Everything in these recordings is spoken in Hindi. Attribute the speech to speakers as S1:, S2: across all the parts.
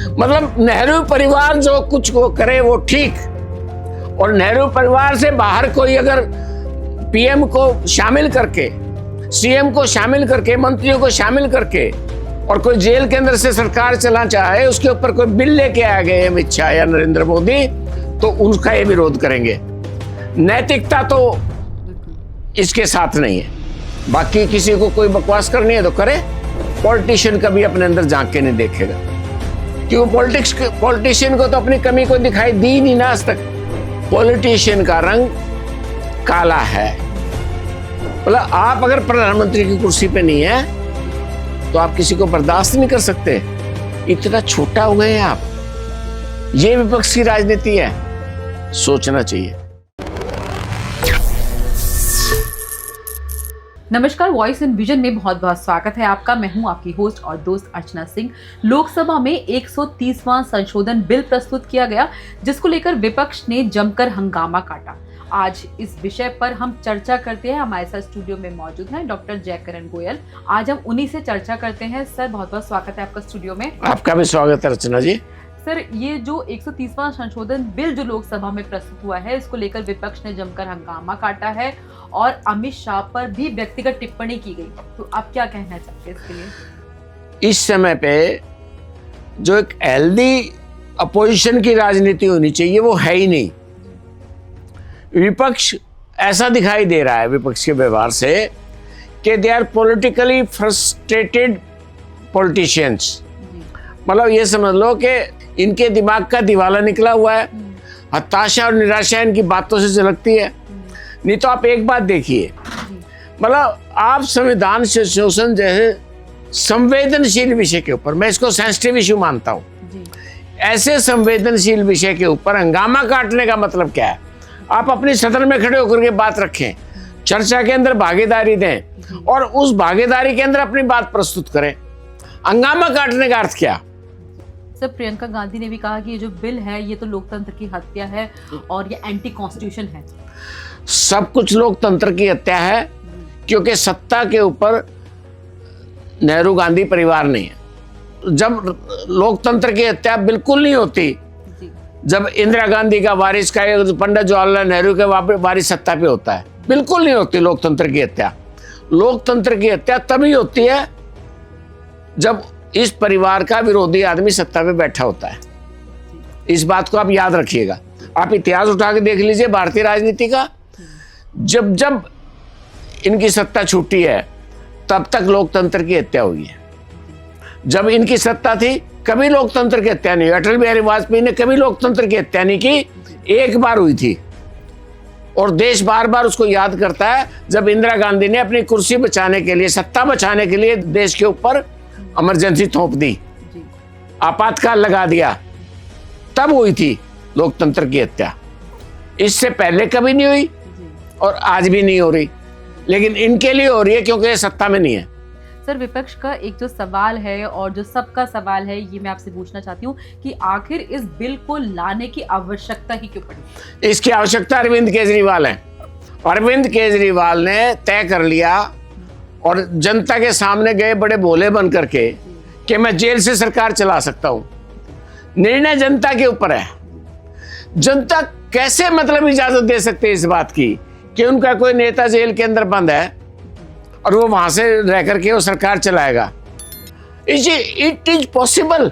S1: मतलब नेहरू परिवार जो कुछ को करे वो ठीक, और नेहरू परिवार से बाहर कोई अगर पीएम को शामिल करके, सीएम को शामिल करके, मंत्रियों को शामिल करके और कोई जेल के अंदर से सरकार चलाना चाहे, उसके ऊपर कोई बिल लेके आ गए अमित शाह या नरेंद्र मोदी, तो उनका ये विरोध करेंगे। नैतिकता तो इसके साथ नहीं है। बाकी किसी को कोई बकवास करनी है तो करे, पॉलिटिशियन कभी अपने अंदर झांक के नहीं देखेगा, क्योंकि पॉलिटिशियन को तो अपनी कमी को दिखाई दी नहीं ना आज तक। पॉलिटिशियन का रंग काला है। मतलब आप अगर प्रधानमंत्री की कुर्सी पे नहीं है तो आप किसी को बर्दाश्त नहीं कर सकते। इतना छोटा हो गए आप। ये विपक्ष की राजनीति है, सोचना चाहिए।
S2: नमस्कार, वॉइस एंड विजन में बहुत बहुत स्वागत है आपका। मैं हूं आपकी होस्ट और दोस्त अर्चना सिंह। लोकसभा में 130वां संशोधन बिल प्रस्तुत किया गया, जिसको लेकर विपक्ष ने जमकर हंगामा काटा। आज इस विषय पर हम चर्चा करते हैं। हमारे साथ स्टूडियो में मौजूद हैं डॉक्टर जयकरण गोयल। आज हम उन्हीं से चर्चा करते हैं। सर, बहुत बहुत स्वागत है आपका स्टूडियो में।
S1: आपका भी स्वागत है रचना जी।
S2: सर, ये जो 130वां संशोधन बिल जो लोकसभा में प्रस्तुत हुआ है, इसको लेकर विपक्ष ने जमकर हंगामा काटा है और अमित शाह पर भी व्यक्तिगत टिप्पणी की गई। तो आप क्या कहना चाहते हैं इसके लिए?
S1: इस समय पे जो एक हेल्दी अपोजिशन की राजनीति होनी चाहिए वो है ही नहीं। विपक्ष ऐसा दिखाई दे रहा है विपक्ष के व्यवहार से कि they are politically frustrated politicians. मतलब ये समझ लो कि इनके दिमाग का दिवाला निकला हुआ है। हताशा और निराशा इनकी बातों से झलकती है। नहीं तो आप एक बात देखिए, मतलब आप संविधान संशोधन जैसे संवेदनशील विषय के ऊपर, मैं इसको सेंसिटिव इशू मानता हूँ, ऐसे संवेदनशील विषय के ऊपर हंगामा काटने का मतलब क्या है? आप अपनी सदन में खड़े होकर के बात रखें, चर्चा के अंदर भागीदारी दें और उस भागीदारी के अंदर अपनी बात प्रस्तुत करें। हंगामा काटने का अर्थ क्या?
S2: सर, प्रियंका गांधी ने भी कहा कि ये जो बिल है ये तो लोकतंत्र की हत्या है और ये एंटी कॉन्स्टिट्यूशन है।
S1: सब कुछ लोकतंत्र की हत्या है, क्योंकि सत्ता के ऊपर नेहरू गांधी परिवार नहीं है। जब लोकतंत्र की हत्या बिल्कुल नहीं होती जब इंदिरा गांधी का वारिस का पंडित जवाहरलाल नेहरू के वारिस सत्ता पे होता है, बिल्कुल नहीं होती लोकतंत्र की हत्या। लोकतंत्र की हत्या तभी होती है जब इस परिवार का विरोधी आदमी सत्ता पे बैठा होता है। इस बात को आप याद रखिएगा। आप इतिहास उठा के देख लीजिए भारतीय राजनीति का। जब जब इनकी सत्ता छूटी है तब तक लोकतंत्र की हत्या हुई है। जब इनकी सत्ता थी कभी लोकतंत्र की हत्या नहीं हुई। अटल बिहारी वाजपेयी ने कभी लोकतंत्र की हत्या नहीं की, एक बार हुई थी। और देश बार बार उसको याद करता है जब इंदिरा गांधी ने अपनी कुर्सी बचाने के लिए, सत्ता बचाने के लिए देश के ऊपर इमरजेंसी थोप दी, आपातकाल लगा दिया, तब हुई थी लोकतंत्र की हत्या। इससे पहले कभी नहीं हुई और आज भी नहीं हो रही, लेकिन इनके लिए हो रही है क्योंकि ये सत्ता में नहीं है।
S2: सर, विपक्ष का एक जो सवाल है और जो सबका सवाल है, ये मैं आपसे पूछना चाहती हूँ कि आखिर इस बिल को लाने की आवश्यकता ही क्यों पड़ी?
S1: इसकी आवश्यकता अरविंद केजरीवाल है। अरविंद केजरीवाल ने तय कर लिया और जनता के सामने गए बड़े भोले बन करके कि मैं जेल से सरकार चला सकता हूँ। निर्णय जनता के ऊपर है। जनता कैसे मतलब इजाजत दे सकते हैं इस बात की कि उनका कोई नेता जेल के अंदर बंद है और वो वहां से रह करके वो सरकार चलाएगा? It is possible.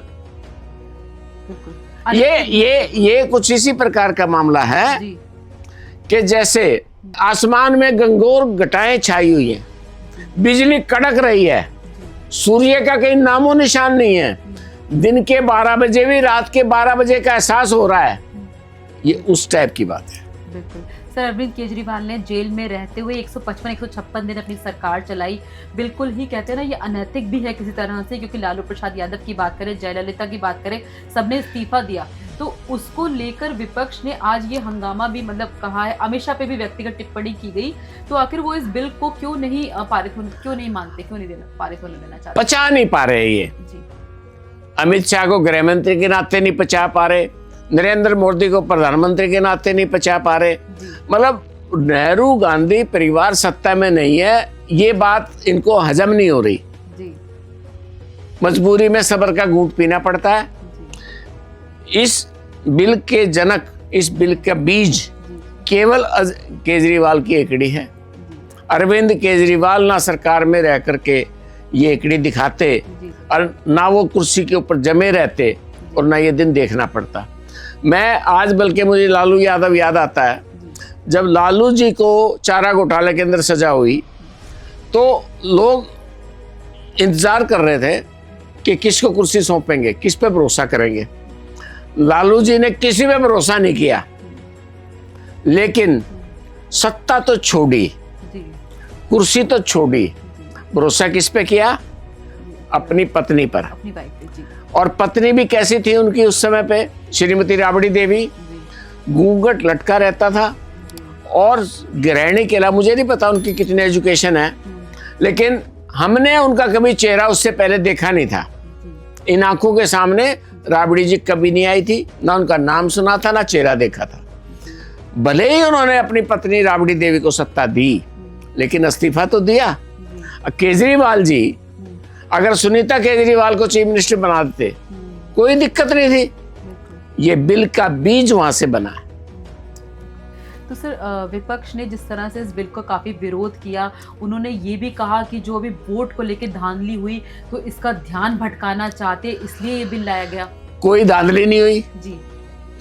S1: ये कुछ इसी प्रकार का मामला है कि जैसे आसमान में गंगोर घटाएं छाई हुई हैं, बिजली कड़क रही है, सूर्य का कहीं नामो निशान नहीं है, दिन के 12 बजे भी रात के 12 बजे का एहसास हो रहा है। ये उस टाइप की बात है।
S2: बिल्कुल। सर, अरविंद केजरीवाल ने जेल में रहते हुए 155-156 दिन अपनी सरकार चलाई। बिल्कुल ही कहते हैं ना, ये अनैतिक भी है किसी तरह से, क्योंकि लालू प्रसाद यादव की बात करें, जयललिता की बात करें, सबने इस्तीफा दिया। तो उसको लेकर विपक्ष ने आज ये हंगामा भी मतलब कहा है। अमित शाह पे भी व्यक्तिगत टिप्पणी की गई। तो आखिर वो इस बिल को क्यों नहीं क्यों नहीं मानते, क्यों नहीं पारित होने देना चाहते?
S1: पचा नहीं पा रहे ये जी। अमित शाह को गृह मंत्री के नाते नहीं पचा पा रहे, नरेंद्र मोदी को प्रधानमंत्री के नाते नहीं पचा पा रहे। मतलब नेहरू गांधी परिवार सत्ता में नहीं है, ये बात इनको हजम नहीं हो रही। मजबूरी में सब्र का घूंट पीना पड़ता है। इस बिल के जनक, इस बिल का बीज केवल केजरीवाल की एकड़ी है। अरविंद केजरीवाल ना सरकार में रह करके ये एकड़ी दिखाते और ना वो कुर्सी के ऊपर जमे रहते और ना ये दिन देखना पड़ता। मैं आज बल्कि मुझे लालू यादव याद आता है, जब लालू जी को चारा घोटाले के अंदर सजा हुई तो लोग इंतजार कर रहे थे कि किसको कुर्सी सौंपेंगे, किस पे भरोसा करेंगे। लालू जी ने किसी पे भरोसा नहीं किया, लेकिन सत्ता तो छोड़ी, कुर्सी तो छोड़ी, भरोसा किस पे किया? अपनी पत्नी पर।
S2: अपनी वाइफ पे, जी।
S1: और पत्नी भी कैसी थी उनकी उस समय पे? श्रीमती राबड़ी देवी। घूंघट लटका रहता था और गृहिणी के अलावा मुझे नहीं पता उनकी कितनी एजुकेशन है, लेकिन हमने उनका कभी चेहरा उससे पहले देखा नहीं था। इन आंखों के सामने राबड़ी जी कभी नहीं आई थी, ना उनका नाम सुना था, ना चेहरा देखा था। भले ही उन्होंने अपनी पत्नी राबड़ी देवी को सत्ता दी, लेकिन इस्तीफा तो दिया। केजरीवाल जी अगर सुनीता केजरीवाल को चीफ मिनिस्टर बना देते, कोई दिक्कत नहीं थी। ये बिल का बीज वहां से बना है।
S2: तो सर, विपक्ष ने जिस तरह से इस बिल का काफी विरोध किया, उन्होंने ये भी कहा कि जो अभी वोट को लेकर धांधली हुई तो इसका ध्यान भटकाना चाहते, इसलिए ये बिल लाया गया।
S1: कोई धांधली नहीं हुई
S2: जी,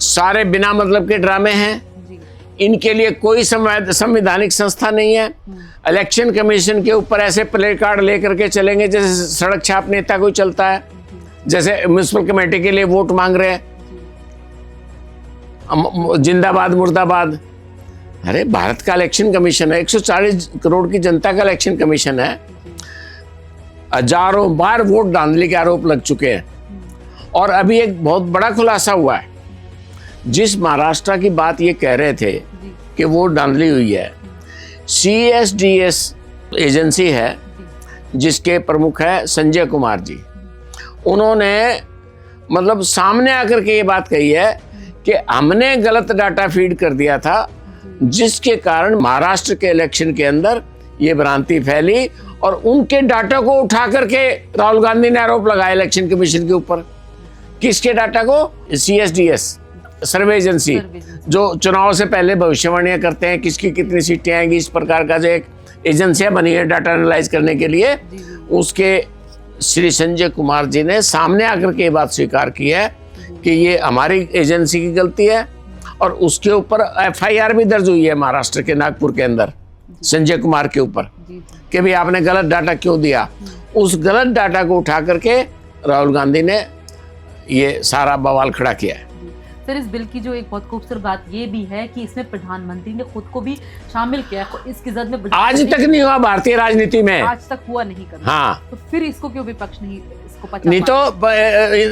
S1: सारे बिना मतलब के ड्रामे हैं।
S2: जी,
S1: इनके लिए कोई संवैधानिक संस्था नहीं है। इलेक्शन कमीशन के ऊपर ऐसे प्ले कार्ड लेकर के चलेंगे जैसे सड़क छाप नेता कोई चलता है, जैसे म्युनिसिपल कमेटी के लिए वोट मांग रहे हैं, जिंदाबाद मुर्दाबाद। अरे भारत का इलेक्शन कमीशन है, 140 करोड़ की जनता का इलेक्शन कमीशन है। हजारों बार वोट धांधली के आरोप लग चुके हैं। और अभी एक बहुत बड़ा खुलासा हुआ है। जिस महाराष्ट्र की बात ये कह रहे थे कि वोट धांधली हुई है, CSDS एजेंसी है जिसके प्रमुख है संजय कुमार जी। उन्होंने मतलब सामने आकर के ये बात कही है कि हमने गलत डाटा फीड कर दिया था, जिसके कारण महाराष्ट्र के इलेक्शन के अंदर ये भ्रांति फैली और उनके डाटा को उठा करके राहुल गांधी ने आरोप लगाया इलेक्शन कमीशन के ऊपर। किसके डाटा को? CSDS सर्वे एजेंसी, जो चुनाव से पहले भविष्यवाणियां करते हैं किसकी कितनी सीटें आएंगी, इस प्रकार का जो एक एजेंसियां बनी है डाटा एनालाइज करने के लिए, उसके श्री संजय कुमार जी ने सामने आकर के ये बात स्वीकार की है कि ये हमारी एजेंसी की गलती है। और उसके ऊपर FIR भी दर्ज हुई है महाराष्ट्र के नागपुर के अंदर संजय कुमार के ऊपर कि भाई आपने गलत डाटा क्यों दिया। उस गलत डाटा को उठा करके राहुल गांधी ने ये सारा बवाल खड़ा किया है।
S2: सर, इस बिल की जो एक बहुत खूबसूरत बात ये भी है कि इसमें प्रधानमंत्री ने खुद को भी शामिल किया। इसकी जद में
S1: आज तक नहीं हुआ भारतीय राजनीति में,
S2: आज तक हुआ नहीं कभी।
S1: हाँ,
S2: तो फिर इसको क्यों विपक्ष नहीं इसको पचा
S1: नहीं तो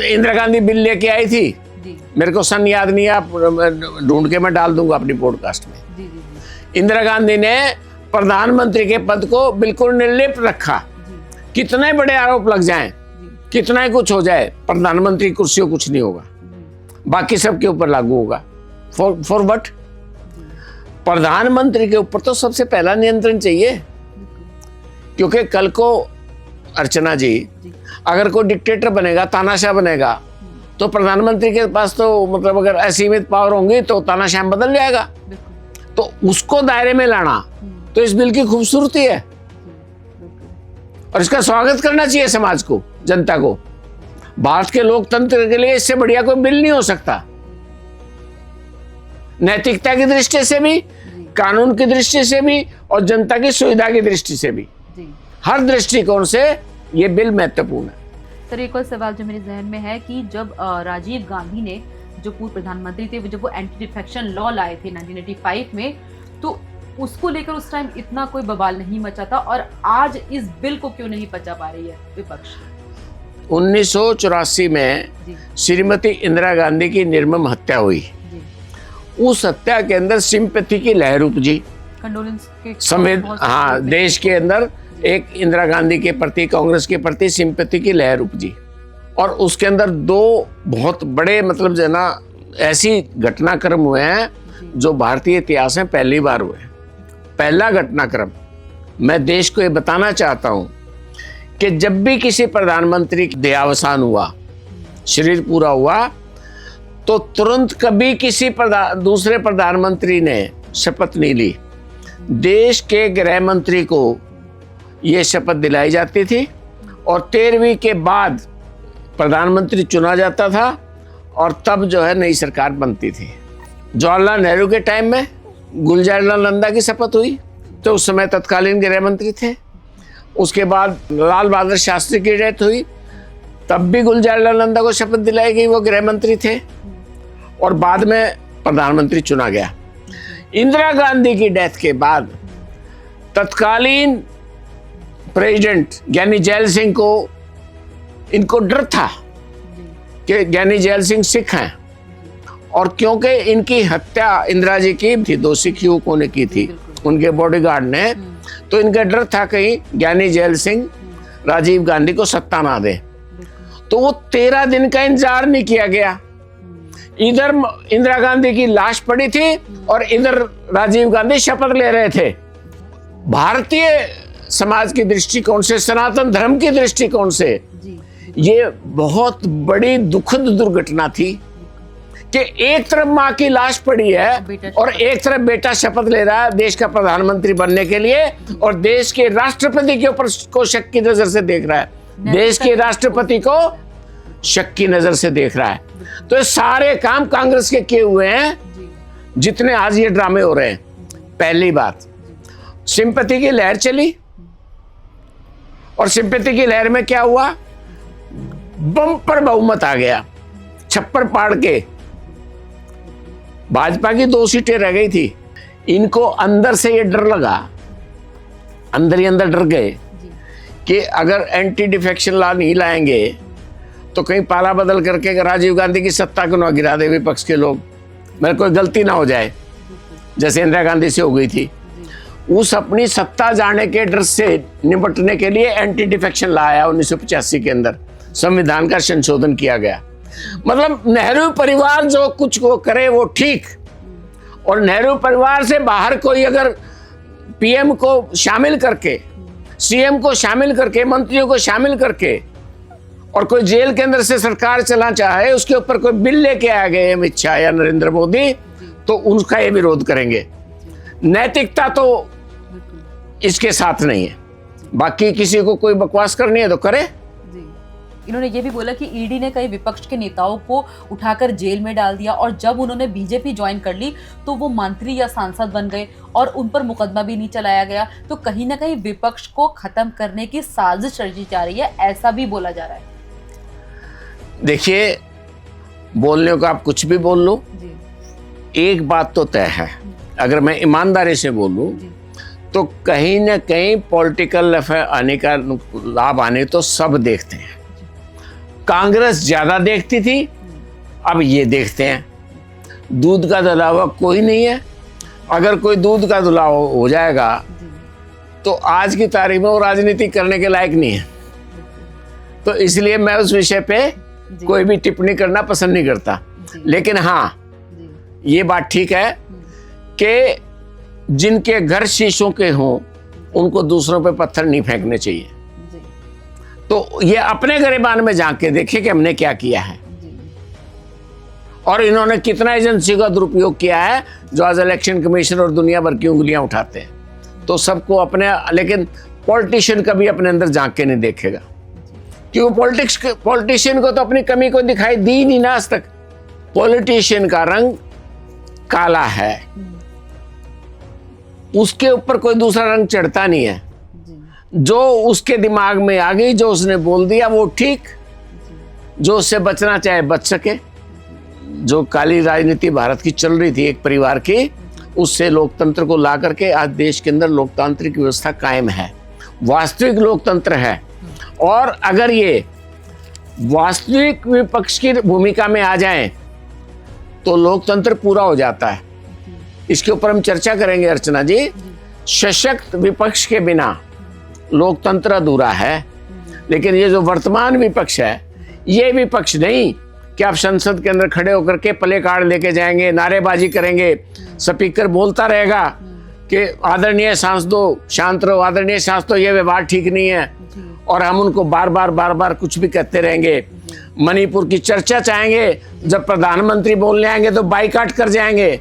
S1: इंदिरा गांधी बिल लेके आई थी
S2: जी,
S1: मेरे को सन याद नहीं है, आप ढूंढ के मैं डाल दूंगा अपनी पॉडकास्ट में।
S2: जी, जी, जी,
S1: इंदिरा गांधी ने प्रधानमंत्री के पद को बिल्कुल निर्लिप्त रखा। कितने बड़े आरोप लग जाएं, कितना ही कुछ हो जाए, प्रधानमंत्री कुर्सी को कुछ नहीं होगा, बाकी सबके ऊपर लागू होगा। For what? प्रधानमंत्री के ऊपर तो सबसे पहला नियंत्रण चाहिए, क्योंकि कल को अर्चना जी अगर कोई डिक्टेटर बनेगा, तानाशाह बनेगा, तो प्रधानमंत्री के पास तो मतलब अगर असीमित पावर होंगी तो तानाशाह बदल जाएगा। तो उसको दायरे में लाना तो इस बिल की खूबसूरती है और इसका स्वागत करना चाहिए समाज को, जनता को। भारत के लोकतंत्र के लिए इससे बढ़िया कोई बिल नहीं हो सकता। नैतिकता की दृष्टि से भी, कानून की दृष्टि से भी और जनता की सुविधा की दृष्टि से भी, हर दृष्टिकोण से ये बिल महत्वपूर्ण है।
S2: सर, एक और सवाल जो मेरे जहन में है कि जब राजीव गांधी ने, जो पूर्व प्रधानमंत्री थे, जब वो एंटी डिफेक्शन लॉ लाए थे 1985 में, तो उसको लेकर उस टाइम इतना कोई बवाल नहीं मचा था, और आज इस बिल को क्यों नहीं पचा पा रही है विपक्ष?
S1: 1984 में श्रीमती इंदिरा गांधी की निर्मम हत्या हुई। उस हत्या के अंदर सिंपैथी की लहर उपजी,
S2: कंडोलेंस के
S1: हाँ, देश के अंदर एक इंदिरा गांधी के प्रति, कांग्रेस के प्रति सिंपैथी की लहर उपजी। और उसके अंदर दो बहुत बड़े मतलब जो ना ऐसी घटनाक्रम हुए हैं जो भारतीय इतिहास में पहली बार हुए। पहला घटनाक्रम मैं देश को ये बताना चाहता हूं कि जब भी किसी प्रधानमंत्री की देहावसान हुआ, शरीर पूरा हुआ, तो तुरंत कभी किसी दूसरे प्रधानमंत्री ने शपथ नहीं ली। देश के गृह मंत्री को ये शपथ दिलाई जाती थी और 13वीं के बाद प्रधानमंत्री चुना जाता था और तब जो है नई सरकार बनती थी। जवाहरलाल नेहरू के टाइम में गुलजारीलाल नंदा की शपथ हुई, तो उस समय तत्कालीन गृह मंत्री थे। उसके बाद लाल बहादुर शास्त्री की डेथ हुई, तब भी गुलजारीलाल नंदा को शपथ दिलाई गई, वो गृह मंत्री थे और बाद में प्रधानमंत्री चुना गया। इंदिरा गांधी की डेथ के बाद तत्कालीन प्रेसिडेंट ज्ञानी जैल सिंह को इनको डर था कि ज्ञानी जैल सिंह सिख हैं, और क्योंकि इनकी हत्या इंदिरा जी की थी, 2 सिख युवकों ने की थी, उनके बॉडीगार्ड ने, तो इनका डर था कहीं ज्ञानी जैल सिंह राजीव गांधी को सत्ता ना दे। तो वो 13 दिन का इंतजार नहीं किया गया। इधर इंदिरा गांधी की लाश पड़ी थी और इधर राजीव गांधी शपथ ले रहे थे। भारतीय समाज की दृष्टिकोण से, सनातन धर्म की दृष्टिकोण से ये बहुत बड़ी दुखद दुर्घटना थी कि एक तरफ माँ की लाश पड़ी है और एक तरफ बेटा शपथ ले रहा है देश का प्रधानमंत्री बनने के लिए, और देश के राष्ट्रपति के ऊपर को शक की नजर से देख रहा है, देश के राष्ट्रपति को शक की नजर से देख रहा है। तो ये सारे काम कांग्रेस के किए हुए हैं जितने आज ये ड्रामे हो रहे हैं। पहली बात, सिंपैथी की लहर चली और सिंपैथी की लहर में क्या हुआ, बम्पर बहुमत आ गया, छप्पर पाड़ के। भाजपा की 2 सीटें रह गई थी। इनको अंदर से ये डर लगा, अंदर ही अंदर डर गए कि अगर एंटी डिफेक्शन लॉ नहीं लाएंगे तो कहीं पाला बदल करके राजीव गांधी की सत्ता को ना गिरा दे विपक्ष के लोग, मेरे कोई गलती ना हो जाए जैसे इंदिरा गांधी से हो गई थी। उस अपनी सत्ता जाने के डर से निपटने के लिए एंटी डिफेक्शन लॉ आया 1985 के अंदर, संविधान का संशोधन किया गया। मतलब नेहरू परिवार जो कुछ को करे वो ठीक, और नेहरू परिवार से बाहर कोई अगर पीएम को शामिल करके, सीएम को शामिल करके, मंत्रियों को शामिल करके और कोई जेल के अंदर से सरकार चलाना चाहे, उसके ऊपर कोई बिल लेके आ गए अमित शाह या नरेंद्र मोदी, तो उनका ये विरोध करेंगे। नैतिकता तो इसके साथ नहीं है। बाकी किसी को कोई बकवास करनी है तो करे।
S2: इन्होंने ये भी बोला कि ईडी ने कई विपक्ष के नेताओं को उठाकर जेल में डाल दिया और जब उन्होंने बीजेपी ज्वाइन कर ली तो वो मंत्री या सांसद बन गए और उन पर मुकदमा भी नहीं चलाया गया। तो कहीं ना कहीं विपक्ष को खत्म करने की साजिश रची जा रही है, ऐसा भी बोला जा रहा है।
S1: देखिए, बोलने को आप कुछ भी बोल लो, एक बात तो तय है, अगर मैं ईमानदारी से बोलूं तो कहीं ना कहीं पॉलिटिकल अफेयर आने का लाभ आने तो सब देखते हैं। कांग्रेस ज्यादा देखती थी, अब ये देखते हैं। दूध का धुला हुआ कोई नहीं है। अगर कोई दूध का धुला हो जाएगा तो आज की तारीख में वो राजनीति करने के लायक नहीं है। तो इसलिए मैं उस विषय पे कोई भी टिप्पणी करना पसंद नहीं करता। लेकिन हाँ, ये बात ठीक है कि जिनके घर शीशों के हों उनको दूसरों पे पत्थर नहीं फेंकने चाहिए। तो ये अपने गिरबान में झांक के देखे कि हमने क्या किया है और इन्होंने कितना एजेंसी का दुरुपयोग किया है, जो आज इलेक्शन कमीशन और दुनिया भर की उंगलियां उठाते हैं। तो सबको अपने, लेकिन पॉलिटिशियन कभी अपने अंदर झांक के नहीं देखेगा, क्योंकि पॉलिटिशियन को तो अपनी कमी को दिखाई दी नहीं ना आज तक। पॉलिटिशियन का रंग काला है, उसके ऊपर कोई दूसरा रंग चढ़ता नहीं है। जो उसके दिमाग में आ गई, जो उसने बोल दिया वो ठीक, जो उससे बचना चाहे बच सके। जो काली राजनीति भारत की चल रही थी एक परिवार की, उससे लोकतंत्र को ला करके आज देश के अंदर लोकतांत्रिक व्यवस्था कायम है, वास्तविक लोकतंत्र है। और अगर ये वास्तविक विपक्ष की भूमिका में आ जाएं तो लोकतंत्र पूरा हो जाता है। इसके ऊपर हम चर्चा करेंगे अर्चना जी। सशक्त विपक्ष के बिना लोकतंत्र अधूरा है। लेकिन ये जो वर्तमान विपक्ष है, ये विपक्ष नहीं कि आप संसद के अंदर खड़े होकर के प्ले कार्ड लेके जाएंगे, नारेबाजी करेंगे, स्पीकर बोलता रहेगा कि आदरणीय सांसदों शांत रहो, आदरणीय सांसदों ये व्यवहार ठीक नहीं है, और हम उनको बार बार कुछ भी कहते रहेंगे। मणिपुर की चर्चा चाहेंगे, जब प्रधानमंत्री बोलने आएंगे तो बाइकाट कर जाएंगे।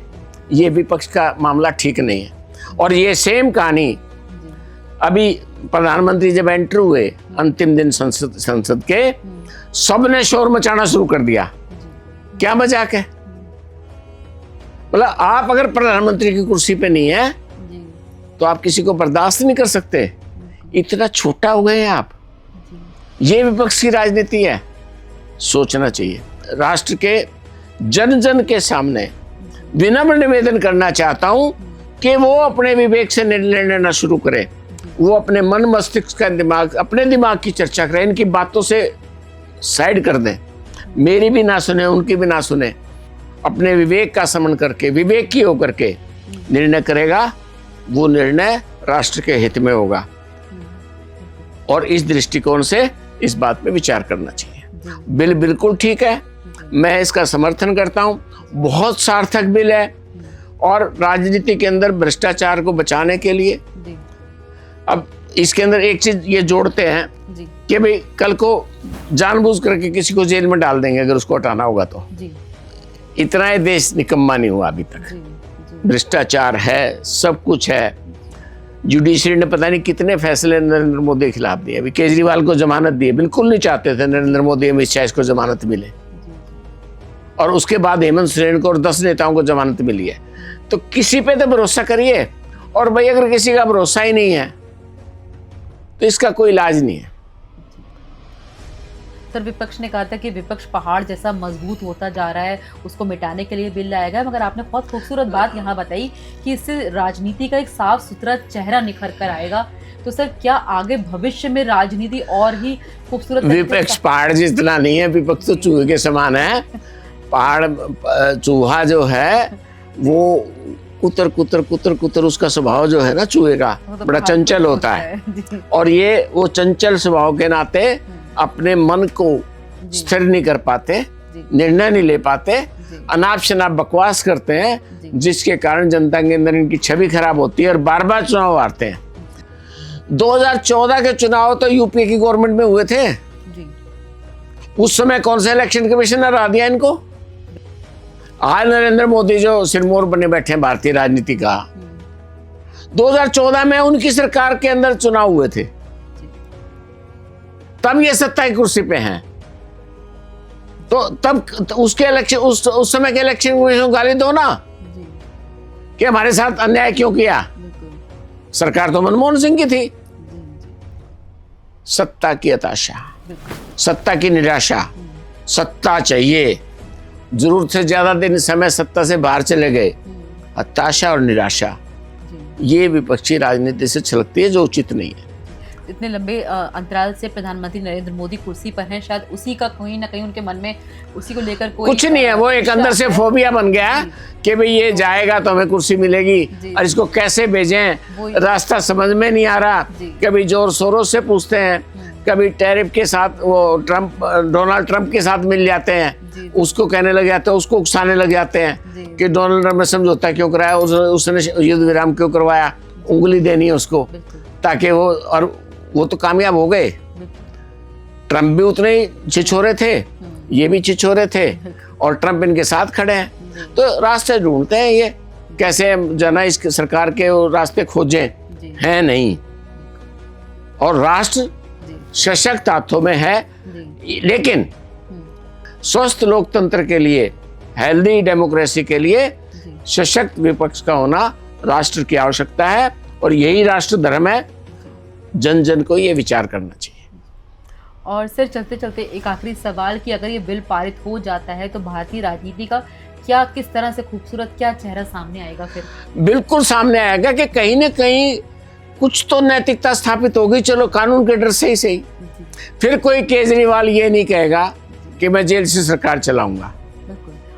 S1: ये विपक्ष का मामला ठीक नहीं है। और ये सेम कहानी अभी प्रधानमंत्री जब एंटर हुए अंतिम दिन संसद के, सबने शोर मचाना शुरू कर दिया। क्या मजाक है? मतलब आप अगर प्रधानमंत्री की कुर्सी पे नहीं है तो आप किसी को बर्दाश्त नहीं कर सकते। इतना छोटा हो गए हैं आप। ये विपक्ष की राजनीति है। सोचना चाहिए। राष्ट्र के जन जन के सामने विनम्र निवेदन करना चाहता हूं कि वो अपने विवेक से निर्णय लेना शुरू करें। वो अपने मन मस्तिष्क का दिमाग, अपने दिमाग की चर्चा करें। इनकी बातों से साइड कर दें। मेरी भी ना सुने, उनकी भी ना सुने। अपने विवेक का समन करके, विवेक की होकर के निर्णय करेगा। वो निर्णय राष्ट्र के हित में होगा। और इस दृष्टिकोण से इस बात पे विचार करना चाहिए। बिल बिल्कुल ठीक है, मैं इसका समर्थन करता हूँ। बहुत सार्थक बिल है और राजनीति के अंदर भ्रष्टाचार को बचाने के लिए। अब इसके अंदर एक चीज ये जोड़ते हैं कि भाई कल को जानबूझ करके किसी को जेल में डाल देंगे अगर उसको हटाना होगा तो। इतना ही देश निकम्मा नहीं हुआ अभी तक। भ्रष्टाचार है, सब कुछ है। जुडिशरी ने पता नहीं कितने फैसले नरेंद्र मोदी के खिलाफ दिए। अभी केजरीवाल को जमानत दी, बिल्कुल नहीं चाहते थे नरेंद्र मोदी अमित शाह को जमानत मिले, और उसके बाद हेमंत सोरेन को और 10 नेताओं को जमानत मिली है। तो किसी पे तो भरोसा करिए। और भाई अगर किसी का भरोसा ही नहीं है तो इसका कोई इलाज नहीं है।
S2: सर, विपक्ष ने कहा था कि विपक्ष पहाड़ जैसा मजबूत होता जा रहा है, उसको मिटाने के लिए बिल लाया गया। मगर आपने बहुत खूबसूरत बात यहाँ बताई कि इससे राजनीति का एक साफ सुथरा चेहरा निखर कर आएगा। तो सर, क्या आगे भविष्य में राजनीति और ही खूबसूरत?
S1: विपक्ष पहाड़ जितना नहीं है, विपक्ष तो चूहे के समान है। पहाड़, चूहा जो है वो कुतर कुतर कुतर कुतर, उसका स्वभाव जो है ना चूहे का, बड़ा चंचल होता है। और ये वो चंचल स्वभाव के नाते अपने मन को स्थिर नहीं कर पाते, निर्णय नहीं ले पाते, अनाप शनाप बकवास करते हैं, जिसके कारण जनता के अंदर इनकी छवि खराब होती है और बार बार चुनाव हारते हैं। 2014 के चुनाव तो यूपी की गवर्नमेंट में हुए थे। उस समय कौन सा इलेक्शन कमिश्नर आ दिया इनको? आज नरेंद्र मोदी जो सिरमौर बने बैठे हैं भारतीय राजनीति का, 2014 में उनकी सरकार के अंदर चुनाव हुए थे, तब ये सत्ता की कुर्सी पे हैं। तो तब तो उसके इलेक्शन, उस समय के इलेक्शन कमीशन को गाली दो ना कि हमारे साथ अन्याय क्यों किया। सरकार तो मनमोहन सिंह की थी। सत्ता की हताशा, सत्ता की निराशा, सत्ता चाहिए, जरूरत से ज्यादा दिन समय सत्ता से बाहर चले गए, हताशा और निराशा, ये विपक्षी राजनीति से छलकती है, जो उचित नहीं है।
S2: इतने लंबे अंतराल से प्रधानमंत्री नरेंद्र मोदी कुर्सी पर हैं, शायद उसी का कहीं ना कहीं उनके मन में उसी को लेकर कोई
S1: कुछ नहीं है। वो एक अंदर से फोबिया बन गया कि भाई ये जाएगा तो हमें कुर्सी मिलेगी, और इसको कैसे भेजें, रास्ता समझ में नहीं आ रहा। कभी जोर शोरों से पूछते हैं, कभी टैरिफ के साथ वो डोनाल्ड ट्रंप के साथ मिल जाते हैं, उसको कहने लग जाते हैं, उसको उकसाने लग जाते हैं कि डोनाल्ड ट्रंप ने समझौता क्यों कराया, उसने युद्ध विराम क्यों करवाया, उंगली देनी है उसको, ताकि वो, और वो तो कामयाब हो गए। ट्रंप भी उतने ही छिछोरे थे, ये भी छिछोरे थे, और ट्रंप इनके साथ खड़े हैं। तो रास्ते ढूंढते हैं ये, कैसे जना इस सरकार के रास्ते खोजें, हैं नहीं। और राष्ट्र सशक्त हाथों में है, लेकिन स्वस्थ लोकतंत्र के लिए, हेल्दी डेमोक्रेसी के लिए सशक्त विपक्ष का होना राष्ट्र की आवश्यकता है, और यही राष्ट्र धर्म है। जन जन को ये विचार करना चाहिए।
S2: और सर, चलते चलते एक आखिरी सवाल कि अगर ये बिल पारित हो जाता है तो भारतीय राजनीति का क्या, किस तरह से खूबसूरत क्या चेहरा सामने आएगा? फिर बिल्कुल
S1: सामने आएगा कि कहीं ना कहीं कुछ तो नैतिकता स्थापित होगी। चलो, कानून के डर से ही सही। फिर कोई केजरीवाल ये नहीं कहेगा कि मैं जेल से सरकार चलाऊंगा।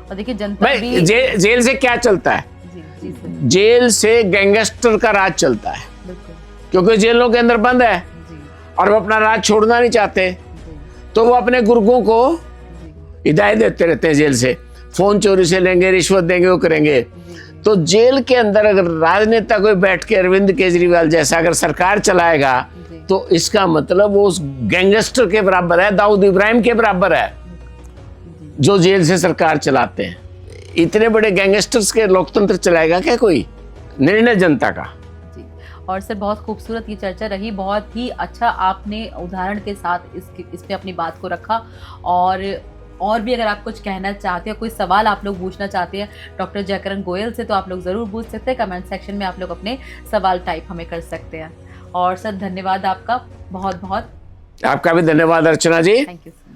S2: और देखिए, जनता भी
S1: जेल से क्या चलता है? जेल से गैंगस्टर का राज चलता है, क्योंकि जेलों के अंदर बंद है और वो अपना राज छोड़ना नहीं चाहते। तो वो अपने गुर्गों को हिदायत देते रहते हैं जेल से, फोन चोरी से लेंगे, रिश्वत देंगे, वो करेंगे। तो जेल के अंदर अगर राजनेता कोई बैठ के अरविंद केजरीवाल जैसा अगर सरकार चलाएगा तो इसका मतलब वो उस गैंगस्टर के बराबर है, दाऊद इब्राहिम के बराबर है, जो जेल से सरकार चलाते हैं। इतने बड़े गैंगस्टर्स के लोकतंत्र चलाएगा क्या कोई? निर्णय जनता का।
S2: जी। और सर बहुत खूबसूरत ये चर्चा रही, बहुत ही अच्छा आपने उदाहरण के साथ इस पे अपनी बात को रखा। और भी अगर आप कुछ कहना चाहते हो, कोई सवाल आप लोग पूछना चाहते हैं डॉक्टर जयकरण गोयल से, तो आप लोग ज़रूर पूछ सकते हैं। कमेंट सेक्शन में आप लोग अपने सवाल टाइप हमें कर सकते हैं। और सर धन्यवाद आपका बहुत बहुत।
S1: आपका भी धन्यवाद Archana ji.
S2: Thank you sir.